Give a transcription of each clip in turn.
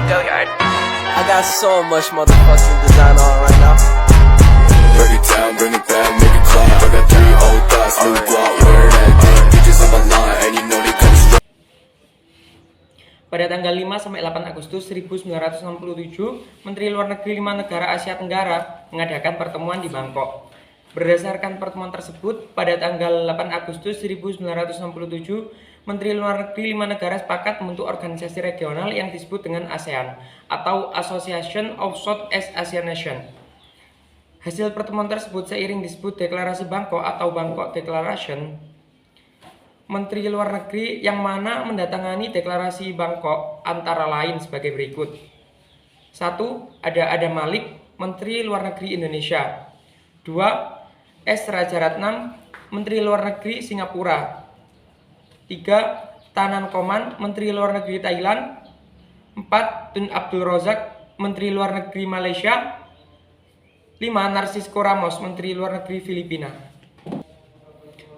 Go yard. I got so much motherfucking design on right now. Break it down, bring it back, make it clap. I got 3 old thoughts, new guap, wear that thing. Bitches on my line, and you know they come straight. Pada tanggal 5 sampai 8 Agustus 1967, Menteri Luar Negeri 5 negara Asia Tenggara mengadakan pertemuan di Bangkok. Berdasarkan pertemuan tersebut, pada tanggal 8 Agustus 1967, Menteri Luar Negeri 5 negara sepakat membentuk organisasi regional yang disebut dengan ASEAN atau Association of Southeast Asian Nations. Hasil pertemuan tersebut seiring disebut Deklarasi Bangkok atau Bangkok Declaration. Menteri Luar Negeri yang mana mendatangani Deklarasi Bangkok antara lain sebagai berikut. 1. Ada Adam Malik, Menteri Luar Negeri Indonesia. 2. S. Raja Ratnam, Menteri Luar Negeri Singapura. 3. Tanan Koman, Menteri Luar Negeri Thailand. 4. Tun Abdul Razak, Menteri Luar Negeri Malaysia. 5. Narcisco Ramos, Menteri Luar Negeri Filipina.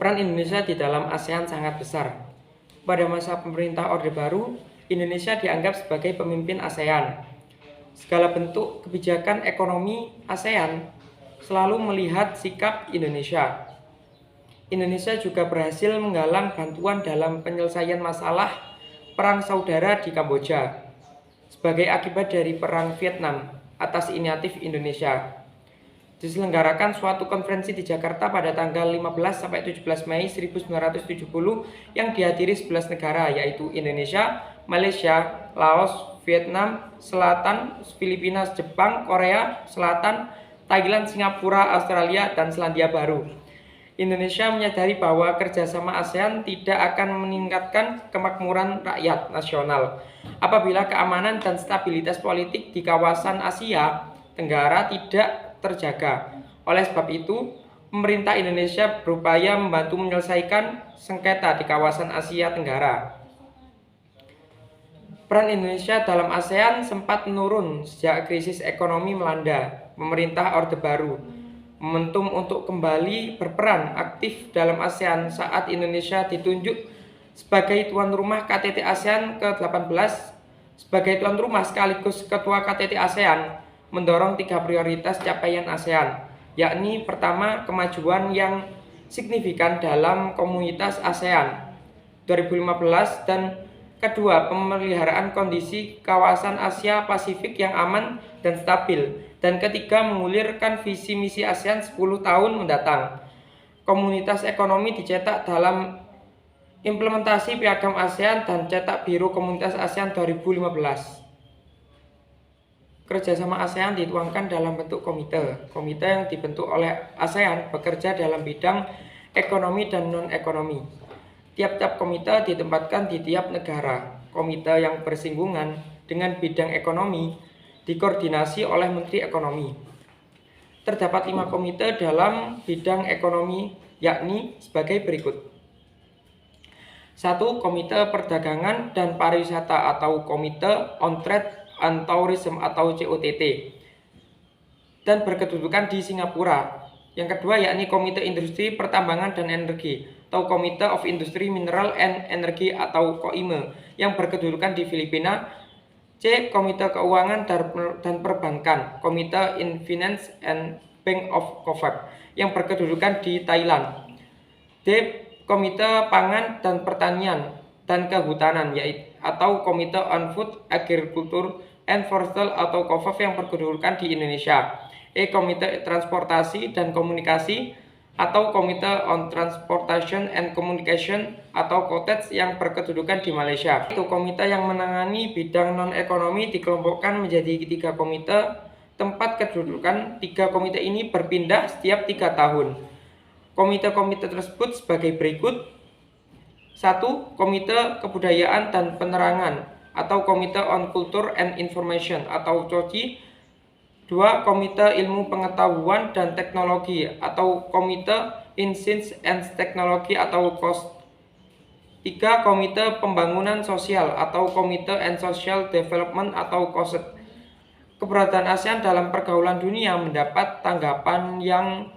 Peran Indonesia di dalam ASEAN sangat besar. Pada masa pemerintah Orde Baru, Indonesia dianggap sebagai pemimpin ASEAN. Segala bentuk kebijakan ekonomi ASEAN selalu melihat sikap Indonesia. Indonesia juga berhasil menggalang bantuan dalam penyelesaian masalah perang saudara di Kamboja sebagai akibat dari perang Vietnam atas inisiatif Indonesia. Diselenggarakan suatu konferensi di Jakarta pada tanggal 15 sampai 17 Mei 1970 yang dihadiri 11 negara yaitu Indonesia, Malaysia, Laos, Vietnam Selatan, Filipina, Jepang, Korea Selatan, Thailand, Singapura, Australia, dan Selandia Baru. Indonesia menyadari bahwa kerjasama ASEAN tidak akan meningkatkan kemakmuran rakyat nasional apabila keamanan dan stabilitas politik di kawasan Asia Tenggara tidak terjaga. Oleh sebab itu, pemerintah Indonesia berupaya membantu menyelesaikan sengketa di kawasan Asia Tenggara. Peran Indonesia dalam ASEAN sempat menurun sejak krisis ekonomi melanda pemerintah Orde Baru. Momentum untuk kembali berperan aktif dalam ASEAN saat Indonesia ditunjuk sebagai tuan rumah KTT ASEAN ke-18 sebagai tuan rumah sekaligus ketua KTT ASEAN mendorong 3 prioritas capaian ASEAN, yakni pertama, kemajuan yang signifikan dalam komunitas ASEAN 2015 dan kedua, pemeliharaan kondisi kawasan Asia Pasifik yang aman dan stabil, dan ketiga, mengulirkan visi misi ASEAN 10 tahun mendatang. Komunitas ekonomi dicetak dalam implementasi Piagam ASEAN dan Cetak Biru Komunitas ASEAN 2015. Kerjasama ASEAN dituangkan dalam bentuk komite. Komite yang dibentuk oleh ASEAN bekerja dalam bidang ekonomi dan non-ekonomi. Tiap-tiap komite ditempatkan di tiap negara. Komite yang bersinggungan dengan bidang ekonomi dikoordinasi oleh Menteri Ekonomi. Terdapat 5 komite dalam bidang ekonomi, yakni sebagai berikut. 1. Komite Perdagangan dan Pariwisata atau Komite on Trade and Tourism atau COTT dan berkedudukan di Singapura. Yang kedua yakni Komite Industri Pertambangan dan Energi atau Komite of Industry Mineral and Energy atau KOIME yang berkedudukan di Filipina. C. Komite Keuangan dan Perbankan, Komite in Finance and Bank of COFAC yang berkedudukan di Thailand. D. Komite Pangan dan Pertanian dan Kehutanan yaitu atau Komite on Food, Agriculture and Forestry atau KOFAF yang berkedudukan di Indonesia. E. Komite Transportasi dan Komunikasi atau Komite on Transportation and Communication atau KOTEX yang berkedudukan di Malaysia. Itu komite yang menangani bidang non-ekonomi dikelompokkan menjadi 3 komite. Tempat kedudukan 3 komite ini berpindah setiap 3 tahun. Komite-komite tersebut sebagai berikut. 1. Komite Kebudayaan dan Penerangan atau Komite on Culture and Information atau COCI. 2. Komite Ilmu Pengetahuan dan Teknologi atau Komite in Science and Technology atau KOS. 3. Komite Pembangunan Sosial atau Komite and Social Development atau KOSED. Keberadaan ASEAN dalam pergaulan dunia mendapat tanggapan yang